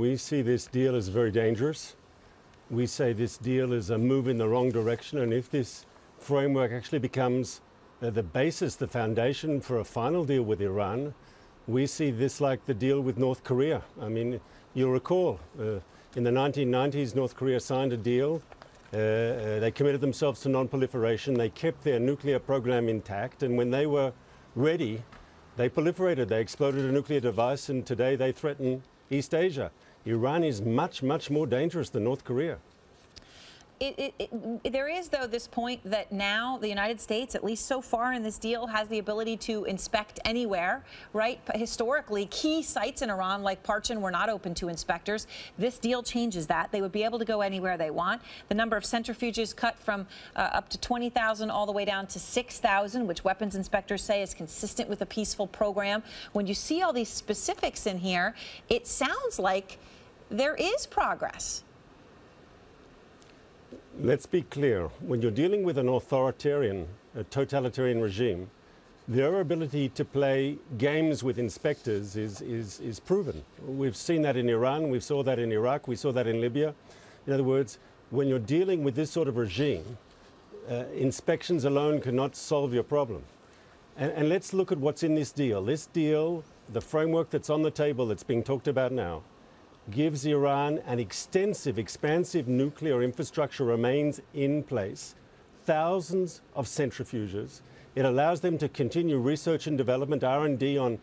We see this deal as very dangerous. We say this deal is a move in the wrong direction, and if this framework actually becomes the basis, the foundation for a final deal with Iran, we see this like the deal with North Korea. I mean, you'll recall in the 1990s, North Korea signed a deal. They committed themselves to non-proliferation. They kept their nuclear program intact, and when they were ready, they proliferated. They exploded a nuclear device, and today they threaten East Asia. Iran is much, much more dangerous than North Korea. There is, though, this point that now the United States, at least so far in this deal, has the ability to inspect anywhere, right? Historically, key sites in Iran, like Parchin, were not open to inspectors. This deal changes that. They would be able to go anywhere they want. The number of centrifuges cut from up to 20,000 all the way down to 6,000, which weapons inspectors say is consistent with a peaceful program. When you see all these specifics in here, it sounds like there is progress. Let's be clear. When you're dealing with an authoritarian, a totalitarian regime, their ability to play games with inspectors is proven. We've seen that in Iran, we saw that in Iraq, we saw that in Libya. In other words, when you're dealing with this sort of regime, inspections alone cannot solve your problem. And let's look at what's in this deal. This deal, the framework that's on the table that's being talked about now, gives Iran an extensive, expansive nuclear infrastructure remains in place, thousands of centrifuges. It allows them to continue research and development, R&D on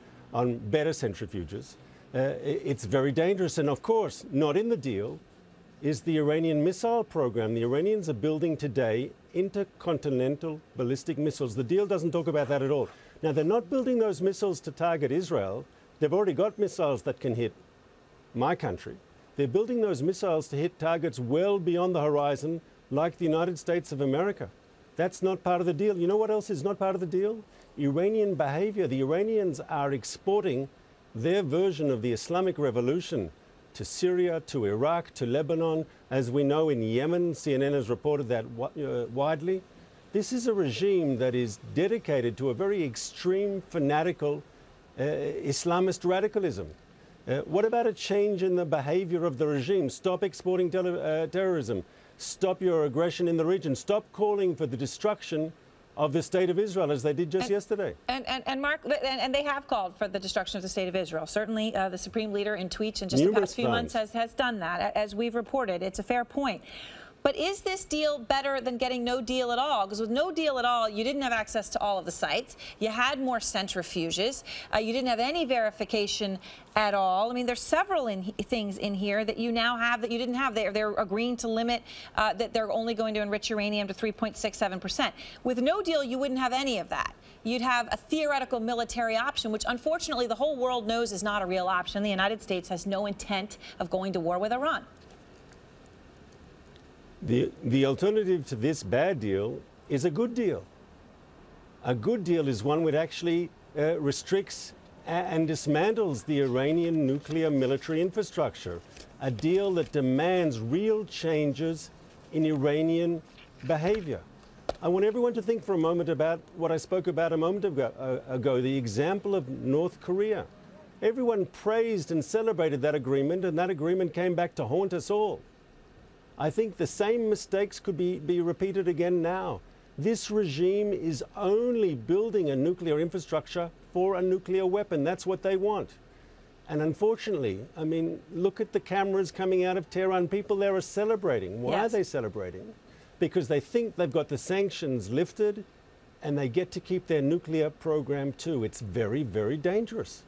better centrifuges. It's very dangerous. And of course, not in the deal is the Iranian missile program. The Iranians are building today intercontinental ballistic missiles. The deal doesn't talk about that at all. Now, they're not building those missiles to target Israel. They've already got missiles that can hit my country. They're building those missiles to hit targets well beyond the horizon, like the United States of America. That's not part of the deal. You know what else is not part of the deal? Iranian behavior. The Iranians are exporting their version of the Islamic Revolution to Syria, to Iraq, to Lebanon. As we know, in Yemen, CNN has reported that widely. This is a regime that is dedicated to a very extreme, fanatical Islamist radicalism. What about a change in the behavior of the regime? Stop exporting terrorism. Stop your aggression in the region. Stop calling for the destruction of the State of Israel, as they did just yesterday. And Mark, and they have called for the destruction of the State of Israel. Certainly, the Supreme Leader in tweets in just the past few months has done that, as we've reported. It's a fair point. But is this deal better than getting no deal at all? Because with no deal at all, you didn't have access to all of the sites. You had more centrifuges. You didn't have any verification at all. I mean, there's several things in here that you now have that you didn't have. They're agreeing to limit that they're only going to enrich uranium to 3.67%. With no deal, you wouldn't have any of that. You'd have a theoretical military option, which unfortunately the whole world knows is not a real option. The United States has no intent of going to war with Iran. The alternative to this bad deal is a good deal. A good deal is one which actually restricts and dismantles the Iranian nuclear military infrastructure. A deal that demands real changes in Iranian behavior. I want everyone to think for a moment about what I spoke about a moment ago, the example of North Korea. Everyone praised and celebrated that agreement, and that agreement came back to haunt us all. I think the same mistakes could be repeated again now. This regime is only building a nuclear infrastructure for a nuclear weapon. That's what they want. And unfortunately, I mean, look at the cameras coming out of Tehran. People there are celebrating. Why are they celebrating? Because they think they've got the sanctions lifted and they get to keep their nuclear program too. It's very, very dangerous.